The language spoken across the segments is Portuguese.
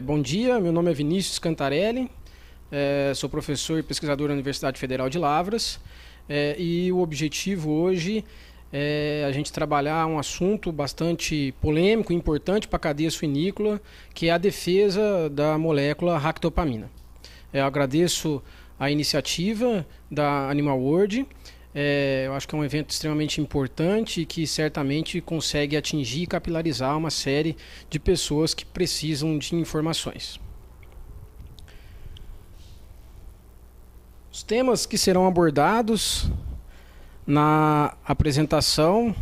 Bom dia, meu nome é Vinícius Cantarelli, sou professor e pesquisador na Universidade Federal de Lavras, e o objetivo hoje é a gente trabalhar um assunto bastante polêmico e importante para a cadeia suinícola, que é a defesa da molécula ractopamina. Eu agradeço a iniciativa da Animal World. Eu acho que é um evento extremamente importante e que certamente consegue atingir e capilarizar uma série de pessoas que precisam de informações. Os temas que serão abordados na apresentação,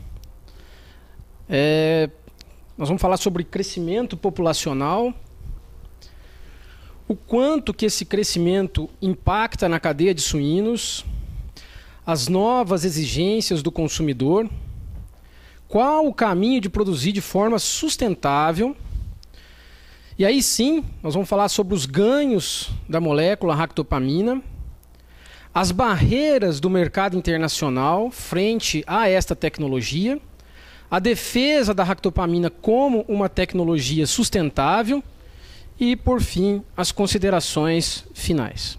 nós vamos falar sobre crescimento populacional, o quanto que esse crescimento impacta na cadeia de suínos, as novas exigências do consumidor, qual o caminho de produzir de forma sustentável. E aí sim, nós vamos falar sobre os ganhos da molécula ractopamina, as barreiras do mercado internacional frente a esta tecnologia, a defesa da ractopamina como uma tecnologia sustentável e, por fim, as considerações finais.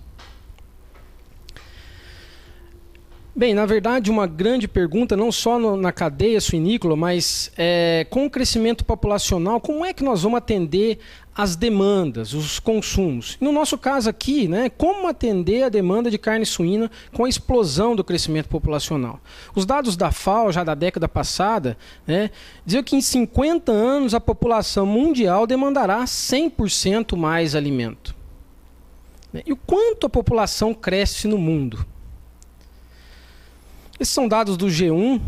Bem, na verdade, uma grande pergunta, não só na cadeia suinícola, mas com o crescimento populacional, como é que nós vamos atender as demandas, os consumos? No nosso caso aqui, como atender a demanda de carne suína com a explosão do crescimento populacional? Os dados da FAO, já da década passada, diziam que em 50 anos a população mundial demandará 100% mais alimento. E o quanto a população cresce no mundo? Esses são dados do G1,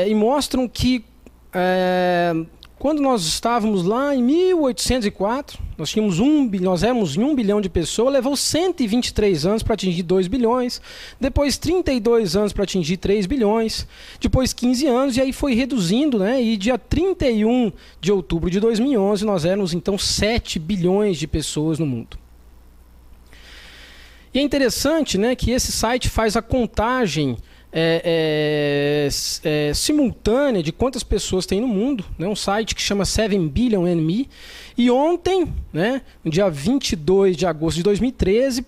e mostram que quando nós estávamos lá em 1804, nós éramos em 1 bilhão de pessoas, levou 123 anos para atingir 2 bilhões, depois 32 anos para atingir 3 bilhões, depois 15 anos, e aí foi reduzindo, e dia 31 de outubro de 2011 nós éramos então 7 bilhões de pessoas no mundo. E é interessante que esse site faz a contagem simultânea de quantas pessoas tem no mundo. Um site que chama 7 Billion NME. E ontem, no dia 22 de agosto de 2013,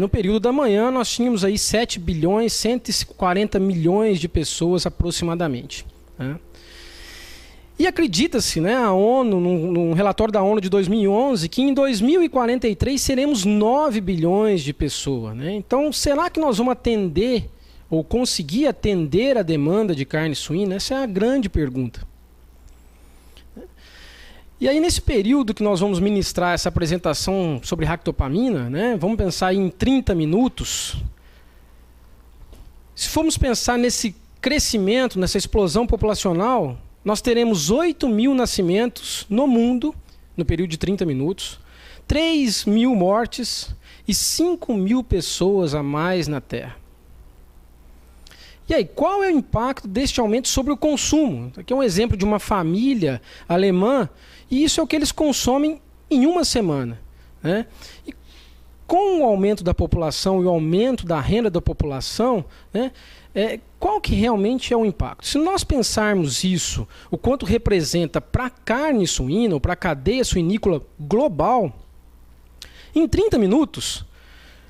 no período da manhã, nós tínhamos aí 7 bilhões, 140 milhões de pessoas aproximadamente. E acredita-se, a ONU, num relatório da ONU de 2011, que em 2043 seremos 9 bilhões de pessoas. Então, será que nós vamos atender ou conseguir atender a demanda de carne suína? Essa é a grande pergunta. E aí, nesse período que nós vamos ministrar essa apresentação sobre ractopamina, vamos pensar em 30 minutos. Se formos pensar nesse crescimento, nessa explosão populacional, nós teremos 8 mil nascimentos no mundo, no período de 30 minutos, 3 mil mortes e 5 mil pessoas a mais na Terra. E aí, qual é o impacto deste aumento sobre o consumo? Aqui é um exemplo de uma família alemã, e isso é o que eles consomem em uma semana. E com o aumento da população e o aumento da renda da população, qual que realmente é o impacto? Se nós pensarmos isso, o quanto representa para a carne suína ou para a cadeia suinícola global, em 30 minutos,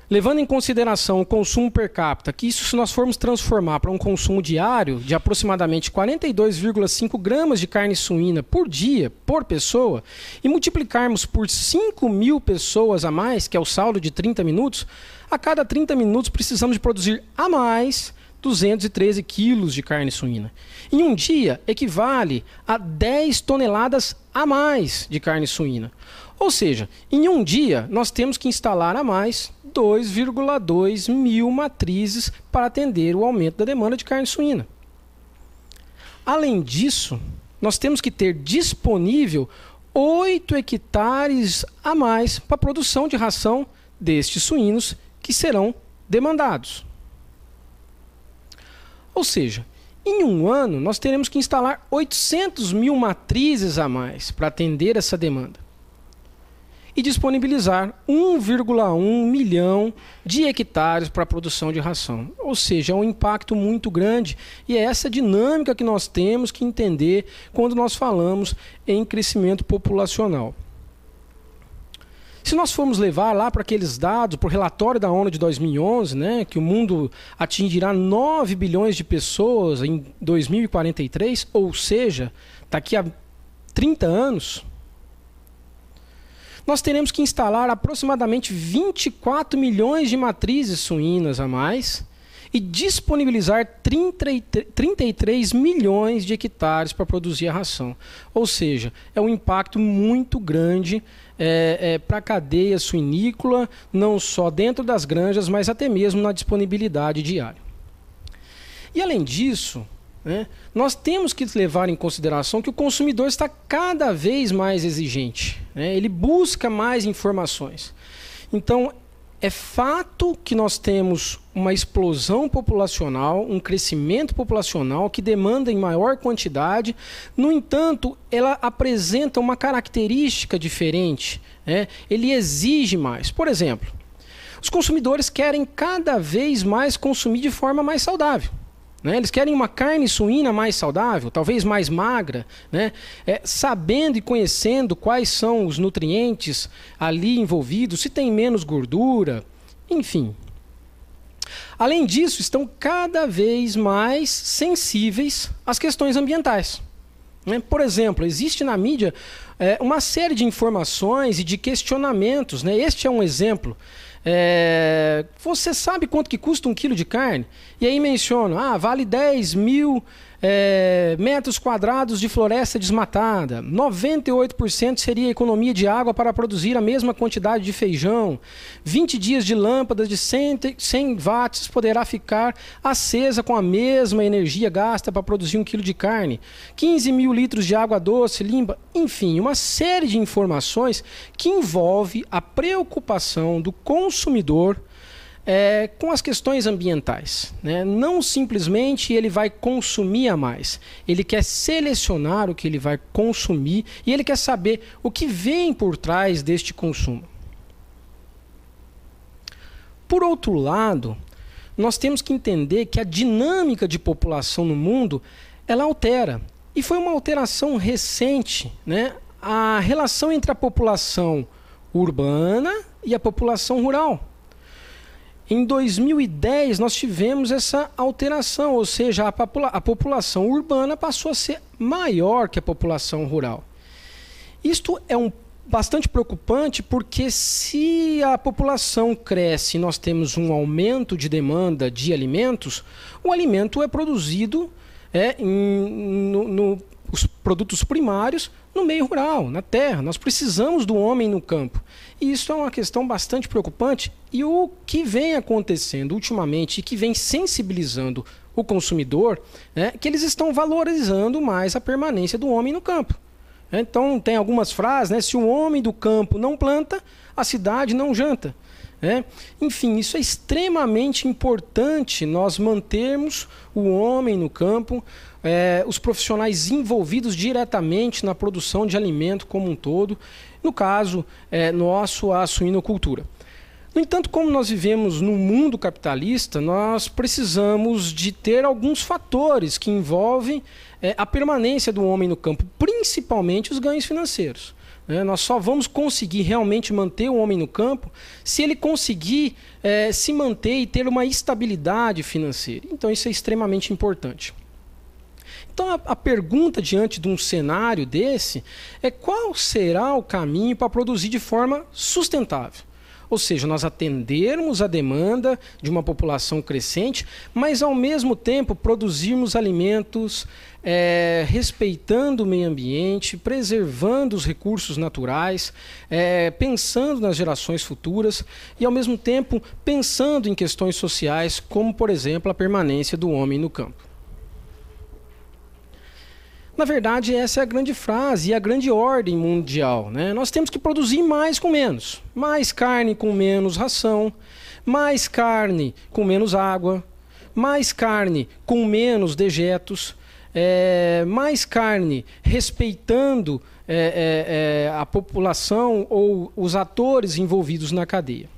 levando em consideração o consumo per capita, que isso se nós formos transformar para um consumo diário de aproximadamente 42,5 gramas de carne suína por dia, por pessoa, e multiplicarmos por 5 mil pessoas a mais, que é o saldo de 30 minutos, a cada 30 minutos precisamos de produzir a mais 213 quilos de carne suína. Em um dia, equivale a 10 toneladas a mais de carne suína. Ou seja, em um dia, nós temos que instalar a mais 2,2 mil matrizes para atender o aumento da demanda de carne suína. Além disso, nós temos que ter disponível 8 hectares a mais para a produção de ração destes suínos que serão demandados. Ou seja, em um ano, nós teremos que instalar 800 mil matrizes a mais para atender essa demanda. e disponibilizar 1,1 milhão de hectares para a produção de ração. Ou seja, é um impacto muito grande e é essa dinâmica que nós temos que entender quando nós falamos em crescimento populacional. Se nós formos levar lá para aqueles dados, para o relatório da ONU de 2011, né, que o mundo atingirá 9 bilhões de pessoas em 2043, ou seja, daqui a 30 anos, nós teremos que instalar aproximadamente 24 milhões de matrizes suínas a mais e disponibilizar 33 milhões de hectares para produzir a ração. Ou seja, é um impacto muito grande para a cadeia suinícola, não só dentro das granjas, mas até mesmo na disponibilidade diária. E além disso, né, nós temos que levar em consideração que o consumidor está cada vez mais exigente, né, ele busca mais informações. Então, é fato que nós temos uma explosão populacional, um crescimento populacional que demanda em maior quantidade. No entanto, ela apresenta uma característica diferente, né? Ele exige mais. Por exemplo, os consumidores querem cada vez mais consumir de forma mais saudável. Eles querem uma carne suína mais saudável, talvez mais magra, né? Sabendo e conhecendo quais são os nutrientes ali envolvidos, se tem menos gordura, enfim. Além disso, estão cada vez mais sensíveis às questões ambientais. Por exemplo, existe na mídia uma série de informações e de questionamentos, né? Este é um exemplo. Você sabe quanto que custa 1 quilo de carne? E aí menciona, vale 10 mil metros quadrados de floresta desmatada, 98% seria economia de água para produzir a mesma quantidade de feijão, 20 dias de lâmpadas de 100 watts poderá ficar acesa com a mesma energia gasta para produzir 1 quilo de carne, 15 mil litros de água doce, limpa, enfim, uma série de informações que envolve a preocupação do consumidor com as questões ambientais, né? Não simplesmente ele vai consumir a mais, ele quer selecionar o que ele vai consumir e ele quer saber o que vem por trás deste consumo. Por outro lado, nós temos que entender que a dinâmica de população no mundo, ela altera. E foi uma alteração recente, né? A relação entre a população urbana e a população rural. Em 2010, nós tivemos essa alteração, ou seja, a população urbana passou a ser maior que a população rural. Isto é bastante preocupante porque se a população cresce e nós temos um aumento de demanda de alimentos, o alimento é produzido os produtos primários no meio rural, na terra. Nós precisamos do homem no campo. E isso é uma questão bastante preocupante. E o que vem acontecendo ultimamente e que vem sensibilizando o consumidor é que eles estão valorizando mais a permanência do homem no campo. Então, tem algumas frases, né? Se o homem do campo não planta, a cidade não janta. Enfim, isso é extremamente importante, nós mantermos o homem no campo, os profissionais envolvidos diretamente na produção de alimento como um todo, no caso nosso, a suinocultura. No entanto, como nós vivemos num mundo capitalista, nós precisamos de ter alguns fatores que envolvem a permanência do homem no campo, principalmente os ganhos financeiros. Nós só vamos conseguir realmente manter o homem no campo se ele conseguir se manter e ter uma estabilidade financeira. Então isso é extremamente importante. Então a pergunta diante de um cenário desse é qual será o caminho para produzir de forma sustentável? Ou seja, nós atendermos a demanda de uma população crescente, mas ao mesmo tempo produzirmos alimentos respeitando o meio ambiente, preservando os recursos naturais, pensando nas gerações futuras e ao mesmo tempo pensando em questões sociais, como por exemplo a permanência do homem no campo. Na verdade, essa é a grande frase e a grande ordem mundial, né? Nós temos que produzir mais com menos. Mais carne com menos ração, mais carne com menos água, mais carne com menos dejetos, mais carne, respeitando a população ou os atores envolvidos na cadeia.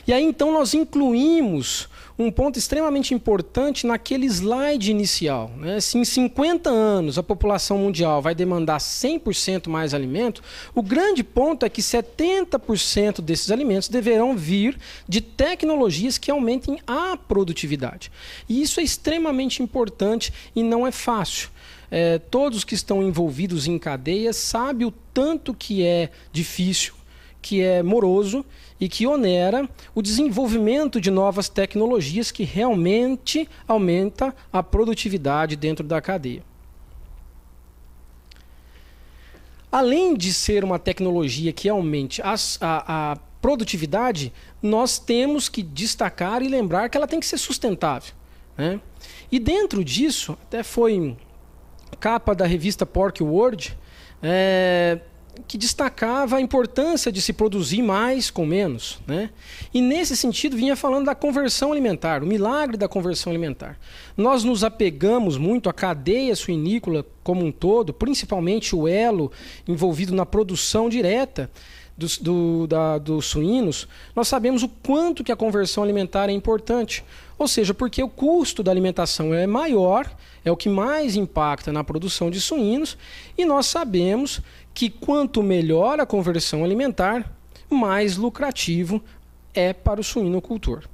E aí então nós incluímos um ponto extremamente importante naquele slide inicial, né? Se em 50 anos a população mundial vai demandar 100% mais alimento, o grande ponto é que 70% desses alimentos deverão vir de tecnologias que aumentem a produtividade. E isso é extremamente importante e não é fácil. Todos que estão envolvidos em cadeias sabem o tanto que é difícil, que é moroso e que onera o desenvolvimento de novas tecnologias que realmente aumenta a produtividade dentro da cadeia. Além de ser uma tecnologia que aumente a produtividade, nós temos que destacar e lembrar que ela tem que ser sustentável, né? E dentro disso, até foi capa da revista Pork World, que destacava a importância de se produzir mais com menos, né? E nesse sentido vinha falando da conversão alimentar, o milagre da conversão alimentar. Nós nos apegamos muito à cadeia suinícola como um todo, principalmente o elo envolvido na produção direta dos suínos. Nós sabemos o quanto que a conversão alimentar é importante, ou seja, porque o custo da alimentação é maior, é o que mais impacta na produção de suínos, e nós sabemos que quanto melhor a conversão alimentar, mais lucrativo é para o suinocultor.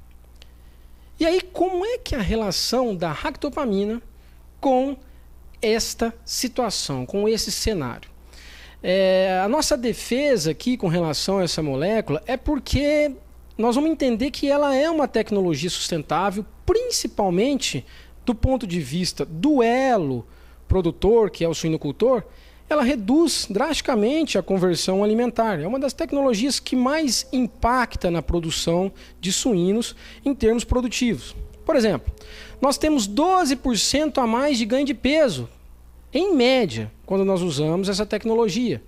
E aí, como é que a relação da ractopamina com esta situação, com esse cenário? A nossa defesa aqui com relação a essa molécula é porque nós vamos entender que ela é uma tecnologia sustentável, principalmente do ponto de vista do elo produtor, que é o suinocultor. Ela reduz drasticamente a conversão alimentar. É uma das tecnologias que mais impacta na produção de suínos em termos produtivos. Por exemplo, nós temos 12% a mais de ganho de peso, em média, quando nós usamos essa tecnologia.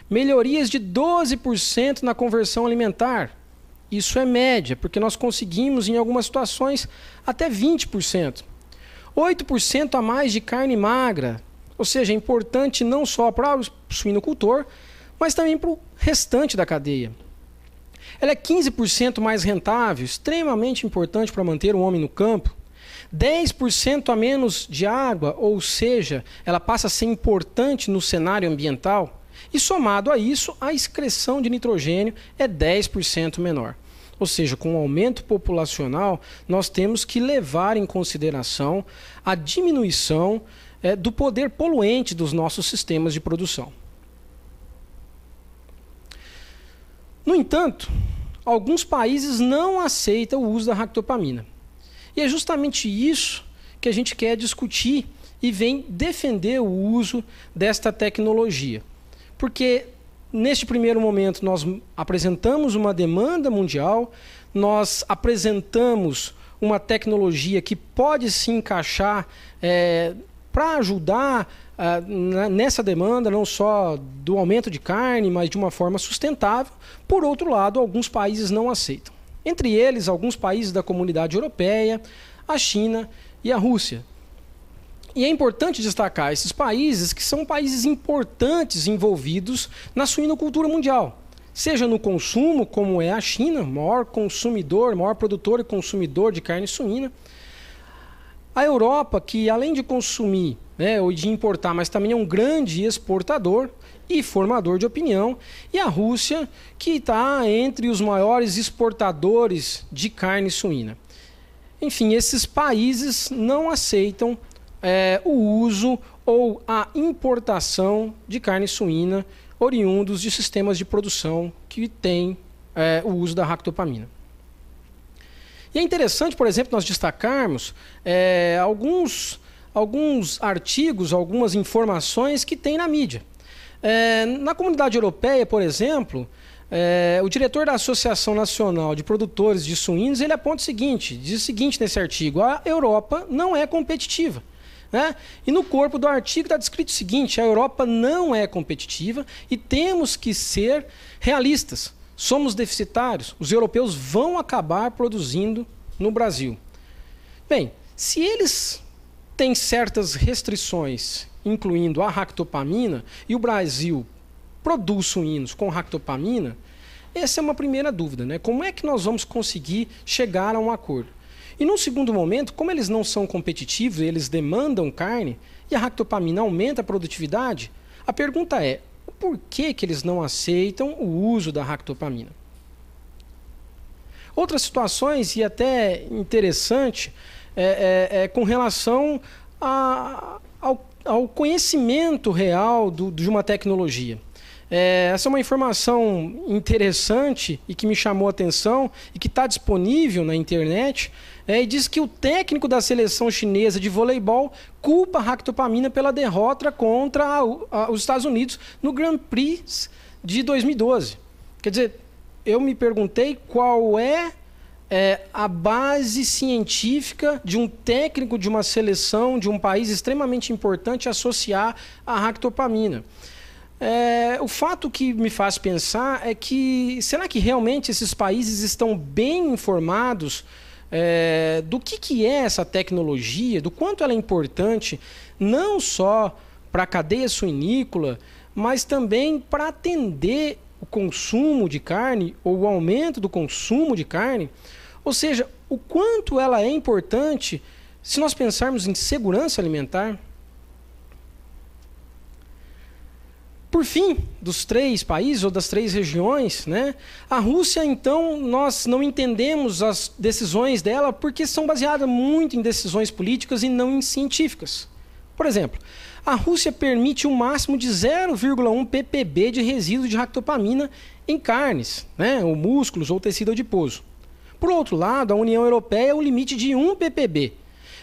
Melhorias de 12% na conversão alimentar. Isso é média, porque nós conseguimos, em algumas situações, até 20%. 8% a mais de carne magra. Ou seja, é importante não só para o suinocultor, mas também para o restante da cadeia. Ela é 15% mais rentável, extremamente importante para manter o homem no campo. 10% a menos de água, ou seja, ela passa a ser importante no cenário ambiental. E somado a isso, a excreção de nitrogênio é 10% menor. Ou seja, com o aumento populacional, nós temos que levar em consideração a diminuição do poder poluente dos nossos sistemas de produção. No entanto, alguns países não aceitam o uso da ractopamina. E é justamente isso que a gente quer discutir e vem defender o uso desta tecnologia. Porque neste primeiro momento nós apresentamos uma demanda mundial, nós apresentamos uma tecnologia que pode se encaixar para ajudar nessa demanda, não só do aumento de carne, mas de uma forma sustentável. Por outro lado, alguns países não aceitam. Entre eles, alguns países da Comunidade Europeia, a China e a Rússia. E é importante destacar esses países que são países importantes envolvidos na suinocultura mundial. Seja no consumo, como é a China, maior consumidor, maior produtor e consumidor de carne suína. A Europa, que além de consumir, ou de importar, mas também é um grande exportador e formador de opinião. E a Rússia, que está entre os maiores exportadores de carne suína. Enfim, esses países não aceitam o uso ou a importação de carne suína oriundos de sistemas de produção que têm o uso da ractopamina. E é interessante, por exemplo, nós destacarmos alguns artigos, algumas informações que tem na mídia. Na Comunidade Europeia, por exemplo, o diretor da Associação Nacional de Produtores de Suínos, ele aponta diz o seguinte nesse artigo: a Europa não é competitiva. E no corpo do artigo está descrito o seguinte: a Europa não é competitiva e temos que ser realistas. Somos deficitários, os europeus vão acabar produzindo no Brasil. Bem, se eles tem certas restrições, incluindo a ractopamina, e o Brasil produz suínos com ractopamina, essa é uma primeira dúvida, né? Como é que nós vamos conseguir chegar a um acordo? E num segundo momento, como eles não são competitivos, eles demandam carne, e a ractopamina aumenta a produtividade, a pergunta é, por que eles não aceitam o uso da ractopamina? Outras situações, e até interessante, com relação ao conhecimento real de uma tecnologia. Essa é uma informação interessante e que me chamou a atenção e que está disponível na internet. E diz que o técnico da seleção chinesa de voleibol culpa a ractopamina pela derrota contra os Estados Unidos no Grand Prix de 2012. Quer dizer, eu me perguntei qual é a base científica de um técnico de uma seleção de um país extremamente importante associar a ractopamina. O fato que me faz pensar é que, será que realmente esses países estão bem informados do que é essa tecnologia, do quanto ela é importante, não só para a cadeia suinícola, mas também para atender o consumo de carne ou o aumento do consumo de carne? Ou seja, o quanto ela é importante se nós pensarmos em segurança alimentar. Por fim, dos 3 países ou das 3 regiões, né, a Rússia, então, nós não entendemos as decisões dela porque são baseadas muito em decisões políticas e não em científicas. Por exemplo, a Rússia permite um máximo de 0,1 ppb de resíduo de ractopamina em carnes, né, ou músculos ou tecido adiposo. Por outro lado, a União Europeia é o limite de 1 ppb.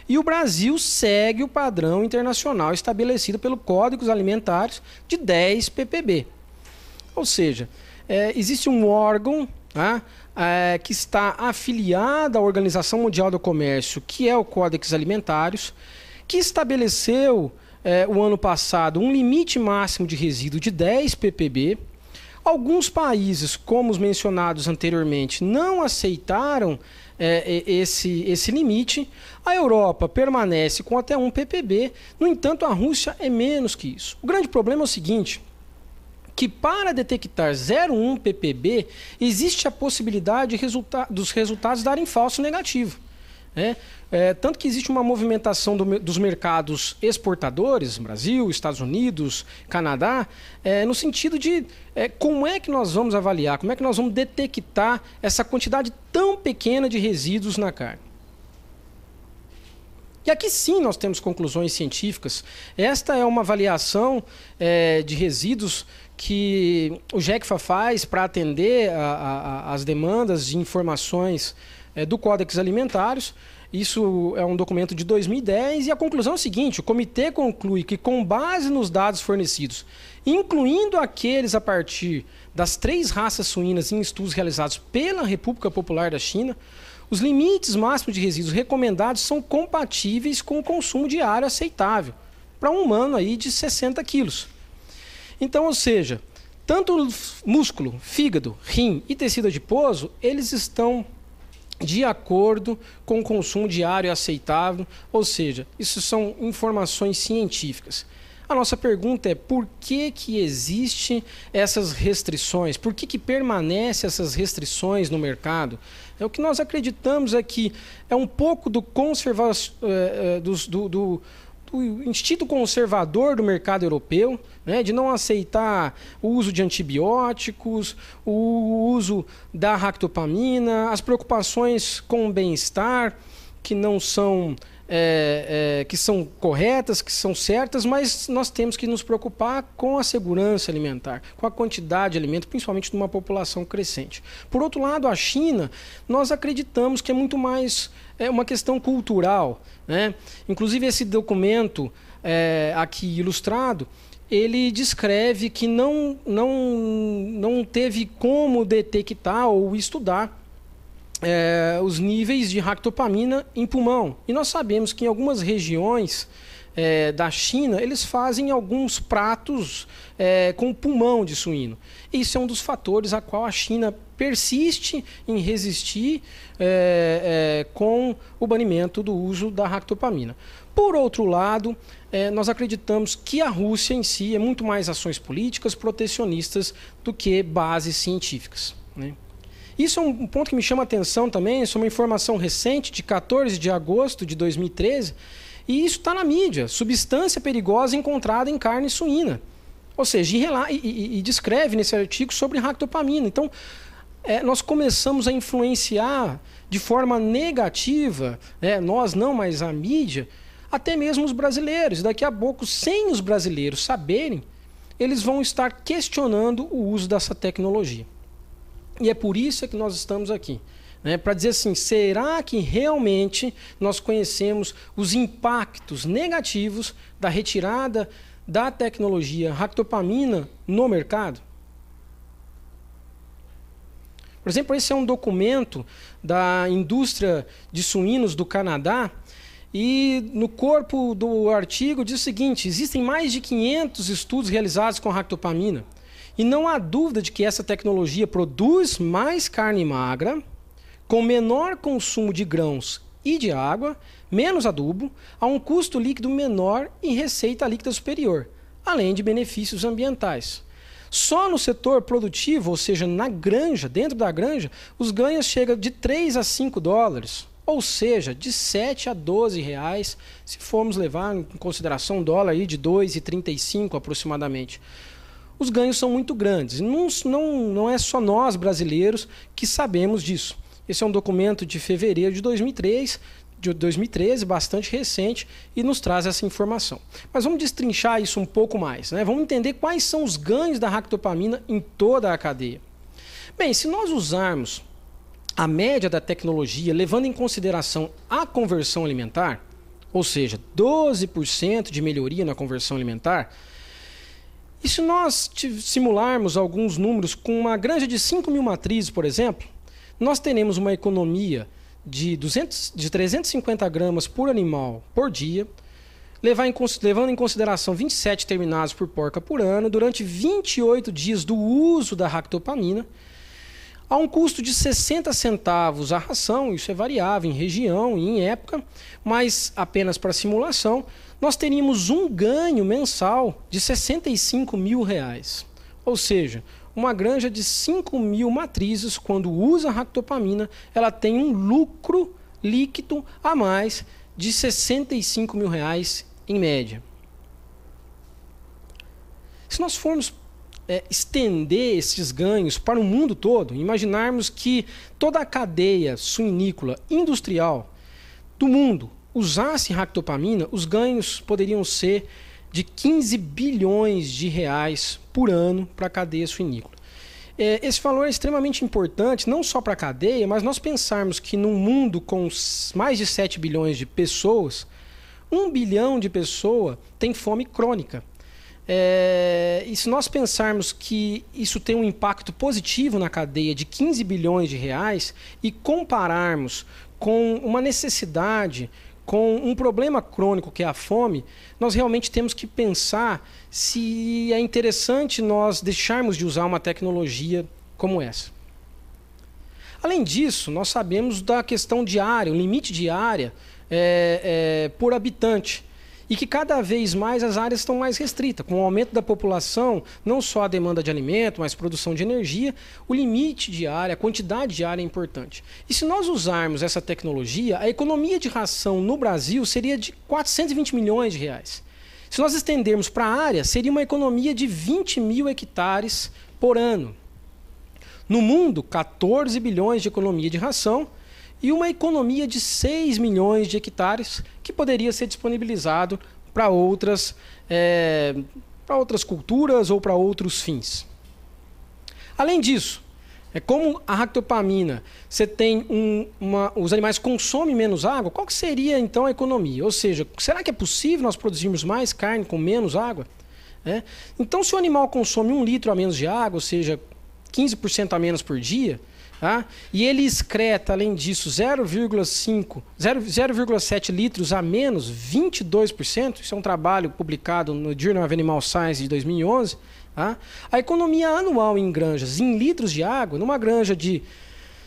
E o Brasil segue o padrão internacional estabelecido pelo Código Alimentar de 10 ppb. Ou seja, existe um órgão que está afiliado à Organização Mundial do Comércio, que é o Código Alimentar, que estabeleceu o ano passado um limite máximo de resíduo de 10 ppb. Alguns países, como os mencionados anteriormente, não aceitaram esse limite. A Europa permanece com até 1 ppb, no entanto a Rússia é menos que isso. O grande problema é o seguinte, que para detectar 0,1 ppb, existe a possibilidade dos resultados darem falso negativo. Tanto que existe uma movimentação dos mercados exportadores, Brasil, Estados Unidos, Canadá, no sentido de como é que nós vamos avaliar, como é que nós vamos detectar essa quantidade tão pequena de resíduos na carne. E aqui sim nós temos conclusões científicas. Esta é uma avaliação de resíduos que o GECFA faz para atender as demandas de informações do Códex Alimentários. Isso é um documento de 2010 e a conclusão é a seguinte: o comitê conclui que, com base nos dados fornecidos, incluindo aqueles a partir das 3 raças suínas em estudos realizados pela República Popular da China, os limites máximos de resíduos recomendados são compatíveis com o consumo diário aceitável para um humano aí de 60 quilos. Então, ou seja, tanto músculo, fígado, rim e tecido adiposo, eles estão de acordo com o consumo diário aceitável, ou seja, isso são informações científicas. A nossa pergunta é por que existem essas restrições? Por que permanecem essas restrições no mercado? O que nós acreditamos é que é um pouco do instinto conservador do mercado europeu, né, de não aceitar o uso de antibióticos, o uso da ractopamina, as preocupações com o bem-estar, que não são que são corretas, que são certas, mas nós temos que nos preocupar com a segurança alimentar, com a quantidade de alimento, principalmente de uma população crescente. Por outro lado, a China, nós acreditamos que é muito mais uma questão cultural, né? Inclusive esse documento aqui ilustrado, ele descreve que não teve como detectar ou estudar os níveis de ractopamina em pulmão. E nós sabemos que em algumas regiões da China, eles fazem alguns pratos com pulmão de suíno. Isso é um dos fatores a qual a China persiste em resistir com o banimento do uso da ractopamina. Por outro lado, nós acreditamos que a Rússia em si é muito mais ações políticas protecionistas do que bases científicas, né? Isso é um ponto que me chama a atenção também. Isso é uma informação recente de 14 de agosto de 2013, e isso está na mídia: substância perigosa encontrada em carne suína. Ou seja, e descreve nesse artigo sobre ractopamina. Então, nós começamos a influenciar de forma negativa, nós não, mas a mídia, até mesmo os brasileiros. Daqui a pouco, sem os brasileiros saberem, eles vão estar questionando o uso dessa tecnologia. E é por isso que nós estamos aqui, né? Para dizer assim, será que realmente nós conhecemos os impactos negativos da retirada da tecnologia ractopamina no mercado? Por exemplo, esse é um documento da indústria de suínos do Canadá, e no corpo do artigo diz o seguinte: existem mais de 500 estudos realizados com ractopamina, e não há dúvida de que essa tecnologia produz mais carne magra, com menor consumo de grãos e de água, menos adubo, a um custo líquido menor e receita líquida superior, além de benefícios ambientais. Só no setor produtivo, ou seja, na granja, dentro da granja, os ganhos chegam de 3 a 5 dólares, ou seja, de 7 a 12 reais, se formos levar em consideração um dólar aí de 2,35 aproximadamente. Os ganhos são muito grandes. Não é só nós, brasileiros, que sabemos disso. Esse é um documento de fevereiro de 2013, bastante recente, e nos traz essa informação. Mas vamos destrinchar isso um pouco mais, né? Vamos entender quais são os ganhos da ractopamina em toda a cadeia. Bem, se nós usarmos a média da tecnologia, levando em consideração a conversão alimentar, ou seja, 12% de melhoria na conversão alimentar, e se nós simularmos alguns números com uma granja de 5.000 matrizes, por exemplo, nós teremos uma economia de 350 gramas por animal por dia, levando em consideração 27 terminados por porca por ano, durante 28 dias do uso da ractopamina, a um custo de 60 centavos a ração. Isso é variável em região e em época, mas apenas para simulação, nós teríamos um ganho mensal de 65 mil reais. Ou seja, uma granja de 5.000 matrizes, quando usa a ractopamina, ela tem um lucro líquido a mais de 65 mil reais em média. Se nós formos estender esses ganhos para o mundo todo, imaginarmos que toda a cadeia suinícola industrial do mundo usasse ractopamina, os ganhos poderiam ser de 15 bilhões de reais por ano para a cadeia suinícola. Esse valor é extremamente importante, não só para a cadeia, mas nós pensarmos que num mundo com mais de 7 bilhões de pessoas, 1 bilhão de pessoas tem fome crônica. E se nós pensarmos que isso tem um impacto positivo na cadeia de 15 bilhões de reais e compararmos com uma necessidade, com um problema crônico que é a fome, nós realmente temos que pensar se é interessante nós deixarmos de usar uma tecnologia como essa. Além disso, nós sabemos da questão de área, o limite de área por habitante, e que cada vez mais as áreas estão mais restritas. Com o aumento da população, não só a demanda de alimento, mas produção de energia, o limite de área, a quantidade de área é importante. E se nós usarmos essa tecnologia, a economia de ração no Brasil seria de 420 milhões de reais. Se nós estendermos para a área, seria uma economia de 20 mil hectares por ano. No mundo, 14 bilhões de economia de ração, e uma economia de 6 milhões de hectares que poderia ser disponibilizado para outras culturas ou para outros fins. Além disso, como a ractopamina, você tem os animais consomem menos água, qual que seria então a economia? Ou seja, será que é possível nós produzirmos mais carne com menos água? Então, se o animal consome 1 litro a menos de água, ou seja, 15% a menos por dia, Tá? E ele excreta, além disso, 0,7 litros a menos, 22%. Isso é um trabalho publicado no Journal of Animal Science de 2011. Tá? A economia anual em granjas, em litros de água, numa granja de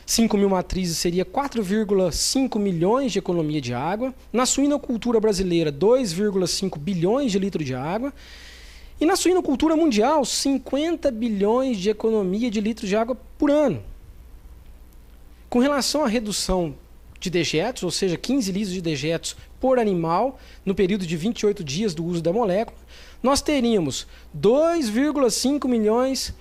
5.000 matrizes seria 4,5 milhões de economia de água. Na suinocultura brasileira, 2,5 bilhões de litros de água. E na suinocultura mundial, 50 bilhões de economia de litros de água por ano. Com relação à redução de dejetos, ou seja, 15 litros de dejetos por animal, no período de 28 dias do uso da molécula, nós teríamos 2,5 milhões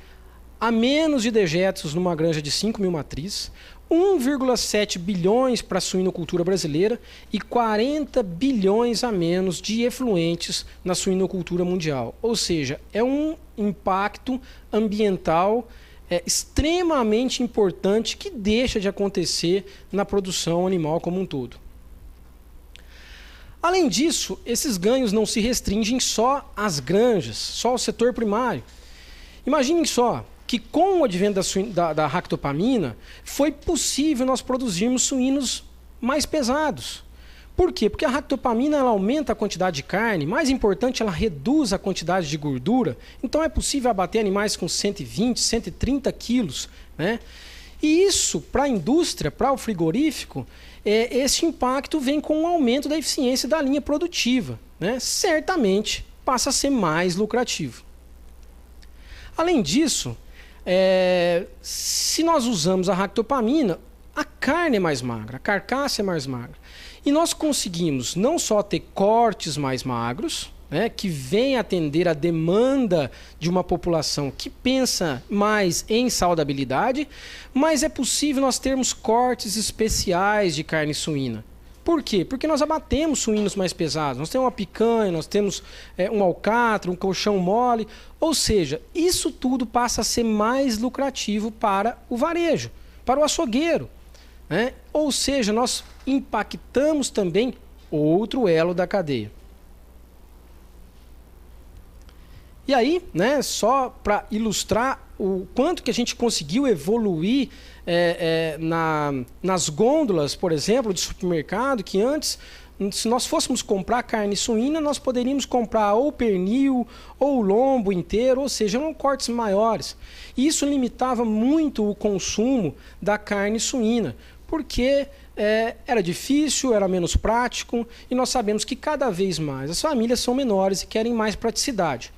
a menos de dejetos numa granja de 5.000 matrizes, 1,7 bilhões para a suinocultura brasileira e 40 bilhões a menos de efluentes na suinocultura mundial. Ou seja, é um impacto ambiental extremamente importante que deixa de acontecer na produção animal como um todo. Além disso, esses ganhos não se restringem só às granjas, só ao setor primário. Imaginem só que com o advento da ractopamina foi possível nós produzirmos suínos mais pesados. Por quê? Porque a ractopamina ela aumenta a quantidade de carne, mais importante, ela reduz a quantidade de gordura, então é possível abater animais com 120, 130 quilos. Né? E isso, para a indústria, para o frigorífico, esse impacto vem com o aumento da eficiência da linha produtiva. Né? Certamente passa a ser mais lucrativo. Além disso, se nós usamos a ractopamina, a carne é mais magra, a carcaça é mais magra. E nós conseguimos não só ter cortes mais magros, né, que vem atender a demanda de uma população que pensa mais em saudabilidade, mas é possível nós termos cortes especiais de carne suína. Por quê? Porque nós abatemos suínos mais pesados. Nós temos uma picanha, nós temos um alcatra, um colchão mole. Ou seja, isso tudo passa a ser mais lucrativo para o varejo, para o açougueiro. Né? Ou seja, nós impactamos também outro elo da cadeia. E aí, né, só para ilustrar o quanto que a gente conseguiu evoluir nas gôndolas, por exemplo, de supermercado, que antes, se nós fôssemos comprar carne suína, nós poderíamos comprar ou pernil ou lombo inteiro, ou seja, eram cortes maiores. E isso limitava muito o consumo da carne suína, porque era difícil, era menos prático, e nós sabemos que cada vez mais as famílias são menores e querem mais praticidade.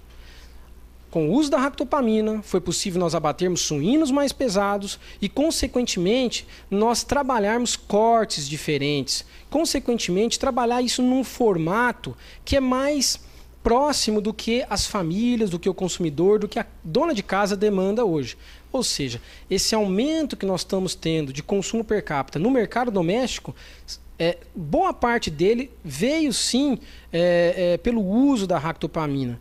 Com o uso da ractopamina, foi possível nós abatermos suínos mais pesados e, consequentemente, nós trabalharmos cortes diferentes. Consequentemente, trabalhar isso num formato que é mais próximo do que as famílias, do que o consumidor, do que a dona de casa demanda hoje. Ou seja, esse aumento que nós estamos tendo de consumo per capita no mercado doméstico, boa parte dele veio sim pelo uso da ractopamina.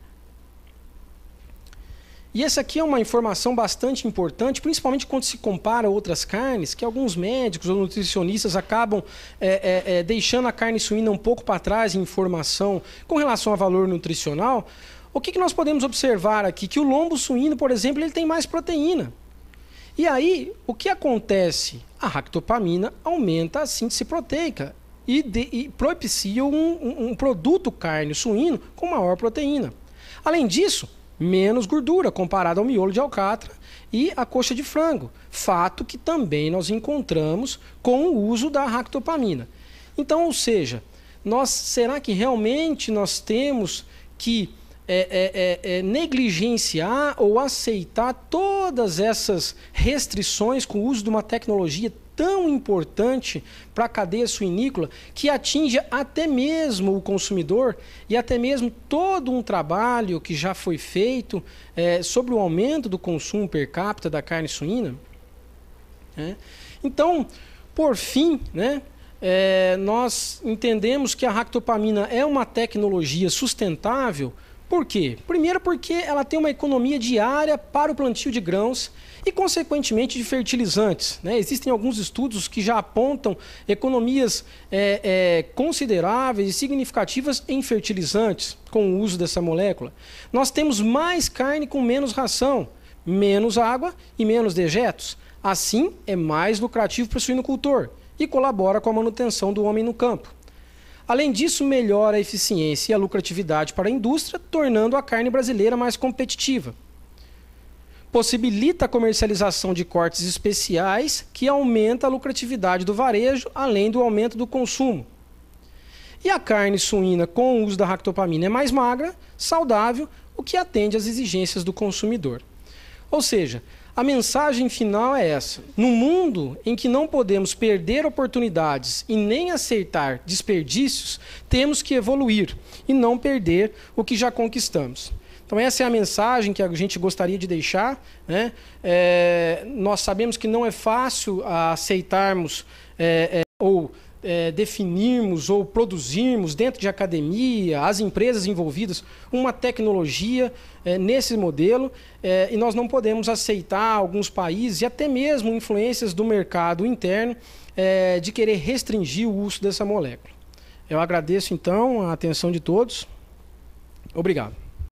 E essa aqui é uma informação bastante importante, principalmente quando se compara a outras carnes, que alguns médicos ou nutricionistas acabam deixando a carne suína um pouco para trás em informação com relação a valor nutricional. O que nós podemos observar aqui? Que o lombo suíno, por exemplo, ele tem mais proteína. E aí, o que acontece? A ractopamina aumenta a síntese proteica e propicia um produto carne suíno com maior proteína. Além disso, menos gordura comparado ao miolo de alcatra e a coxa de frango, fato que também nós encontramos com o uso da ractopamina. Então, ou seja, será que realmente nós temos que negligenciar ou aceitar todas essas restrições com o uso de uma tecnologia tão importante para a cadeia suinícola, que atinge até mesmo o consumidor e até mesmo todo um trabalho que já foi feito sobre o aumento do consumo per capita da carne suína? Então, por fim, né, nós entendemos que a ractopamina é uma tecnologia sustentável. Por quê? Primeiro porque ela tem uma economia diária para o plantio de grãos e, consequentemente, de fertilizantes. Né? Existem alguns estudos que já apontam economias consideráveis e significativas em fertilizantes com o uso dessa molécula. Nós temos mais carne com menos ração, menos água e menos dejetos. Assim, é mais lucrativo para o suinocultor e colabora com a manutenção do homem no campo. Além disso, melhora a eficiência e a lucratividade para a indústria, tornando a carne brasileira mais competitiva. Possibilita a comercialização de cortes especiais, que aumenta a lucratividade do varejo, além do aumento do consumo. E a carne suína com o uso da ractopamina é mais magra, saudável, o que atende às exigências do consumidor. Ou seja, a mensagem final é essa: no mundo em que não podemos perder oportunidades e nem aceitar desperdícios, temos que evoluir e não perder o que já conquistamos. Então essa é a mensagem que a gente gostaria de deixar, né? Nós sabemos que não é fácil aceitarmos definirmos ou produzirmos dentro de academia, as empresas envolvidas, uma tecnologia nesse modelo, e nós não podemos aceitar alguns países e até mesmo influências do mercado interno de querer restringir o uso dessa molécula. Eu agradeço então a atenção de todos. Obrigado.